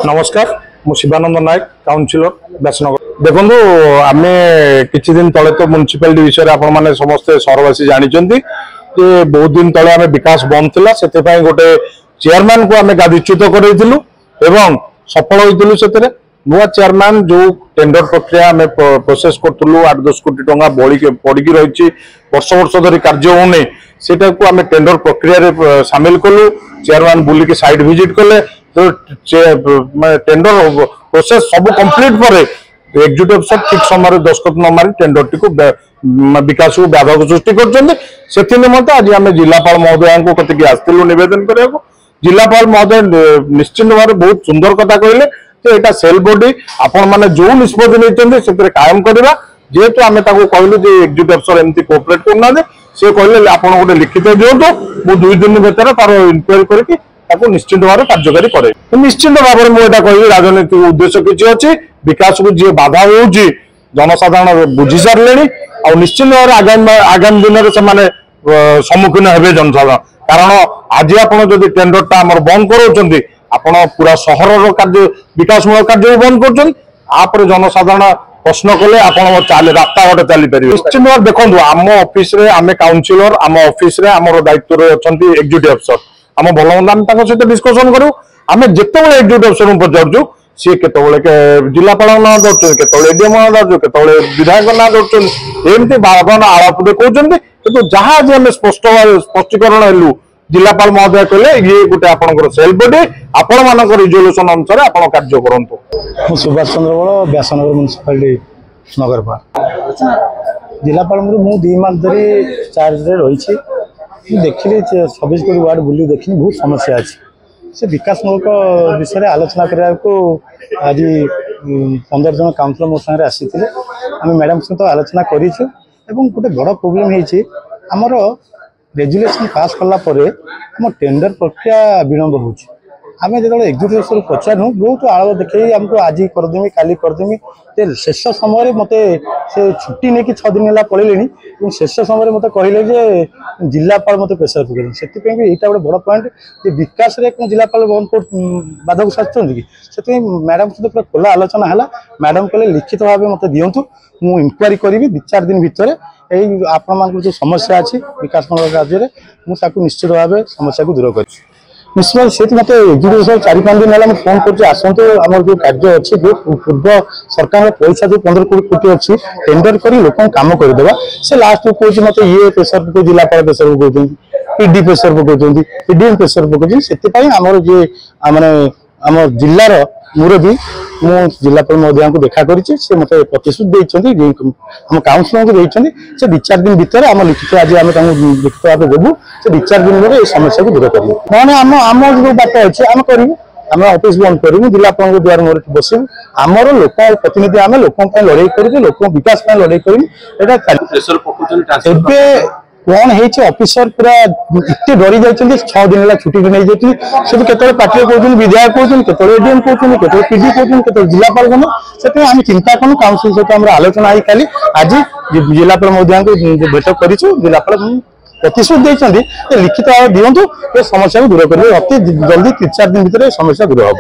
नमस्कार मु शिवानंद नायक काउंसिलर व्यासनगर देखो आम किछि दिन तले तो म्युनिसिपालिटी विषय आपण माने समस्ते सहरवासी जानिचंती जे बहुत दिन तले आम विकास बंद थिला सेते पई गोटे चेयरमैन को आम गादीच्युत करैथिलु एवं सफल होइथिलु सेते नुआ चेयरमैन जो टेंडर प्रक्रिया आम प्रोसेस करथुलु 8-10 कोटी टंका पड़ी रही वर्ष वर्ष धरी कार्य होने सेटा को आम टेंडर प्रक्रिया रे शामिल कलु चेयरमैन बुलिक साइट विजिट कले तो टेंडर प्रोसेस सब कंप्लीट पर एग्जीक्यूटिव अफिसर ठीक समय दस्तखत न मारी टेंडर टी विकास को व्यापक सृष्टि कर निमंते आज आम जिलापाल महोदय को कतिक आसलु नवेदन करने जिलापाल महोदय निश्चित भाव बहुत सुंदर कथा कहले यहाँ सेल बॉडी आपण मैंने जो निष्पत्ति नहीं कायम करवा जेहेतु आम कहलु एग्जीक्यूटिव अफिसर एमती कोऑपरेट करना सी कहले आप गोटे लिखित दिंतु मु 2 दिन भीतर तार इनक्वारी करके निश्चित भाव कार्यकारी करे निश्चित भाव में मुझे कहली राजनीतिक उद्देश्य किसी अच्छी विकास को जी बाधा हो जनसाधारण बुझी सारे आ निश्चित भाव आगामी दिन में सम्मुखीन हे जनसाधारण कारण आज आप टेंडर टा बंद कर पूरा सहर कार्य विकासमूलक कार्य बंद कर जनसाधारण प्रश्न कले आप रास्ता घाट चली पारे निश्चित भाव देखो आम ऑफिस रे आम काउंसिलर आम ऑफिस रे आम दायित्व अच्छा एग्जीक्यूटिव अफिसर आम भल मंद आम सहित डिस्कसन करूँ आम जिते एग्जीक्यूटिव अफिसर को पचारू सी के जिलापाल ना दौर के एडीएम ना दौर के विधायक ना दौर एमती बार आलाप देखते कि जहाँ आज आम स्पष्टीकरण हेलु जिलापाल महोदय कहले ये गोटे आपंकर सेल बॉडी आपण मान रिजोल्यूशन अनुसार आप कार्य करूँ सुभाष चंद्र बड़ व्यासनगर म्युनिसिपालिटी नगरपाल जिलापाल मु 2 मास धरी चार्ज रही देखिली 26 वार्ड बुली देखी बहुत समस्या अच्छी से विकासमूलक विषय आलोचना करने को आज 15 जन काउंसिलर मो साथ आसी आम मैडम सहित आलोचना करूँ गोटे बड़ प्रोब्लेम होमर रेजुलेशन पास कलापर आम टेंडर प्रक्रिया विलम्ब हो जो एग्जीक्यूटिव पचारू बहुत आड़ देखे आमको आज करदेमी काली करदेमी शेष समय मत से छुट्टी नहीं कि 6 दिन है पलैले शेष समय मत कहले जिलापाल मत प्रेसर पकड़ से यहाँ गोटे बड़ पॉइंट विकास जिलापाल बंद बाधक साधुंट कि मैडम सहित पूरा खोला आलोचना है मैडम कहले लिखित भाव मत दिंतु मु इनक्वारी करी 2-4 दिन भितर यही आपण जो समस्या अच्छी विकासमूलक कार्य मुझे निश्चित भाव समस्या को दूर कर निश्चित से मत एग्जीक्यूटिव 4-5 दिन है फोन करसतु आम जो कार्य अच्छी जो पूर्व सरकार पैसा जो 15 कोटी अच्छी टेंडर कर लोक कम करदे से लास्ट को कहे मत ये प्रेसर पकड़ जिलापाल प्रेसर पकड़ पीडी प्रेसर पकड़ पीडीएम प्रेसर पकड़ से आमर जे माने आम जिलार मुरबी मु जिलापाल महोदय को देखा करी मत प्रतिश्रुति आम काउंसिलर को देते से 2-4 दिन भितर आम लिखित आज आम लिखित भाव देवु से 2-4 दिन में समस्या को दूर करेंगे ना आम जो बात अच्छे आम करूँ आम ऑफिस बंद करूँ जिलापाल द्वार मोर बसू आमर लोक प्रतिनिधि आम लोक लड़ाई कर लोक विकास लड़ाई कर कौन है ऑफिसर पूरा इतने डरी जाइए 6 दिन है छुट्टी नहीं जाती सब केत पार्टी कहते विधायक कहते केत एडीएम कहते केत पीडी कहते केत जिलापाल कहूँ से आम चिंता करूँ काउंसिल सहित आम आलोचना है खाली आज जिलापाल महोदय को भेट कर जिलापाल प्रतिश्रुति देते लिखित भाव दिंतु समस्या को दूर करेंगे अति जल्दी 3-4 दिन भर समस्या दूर हम।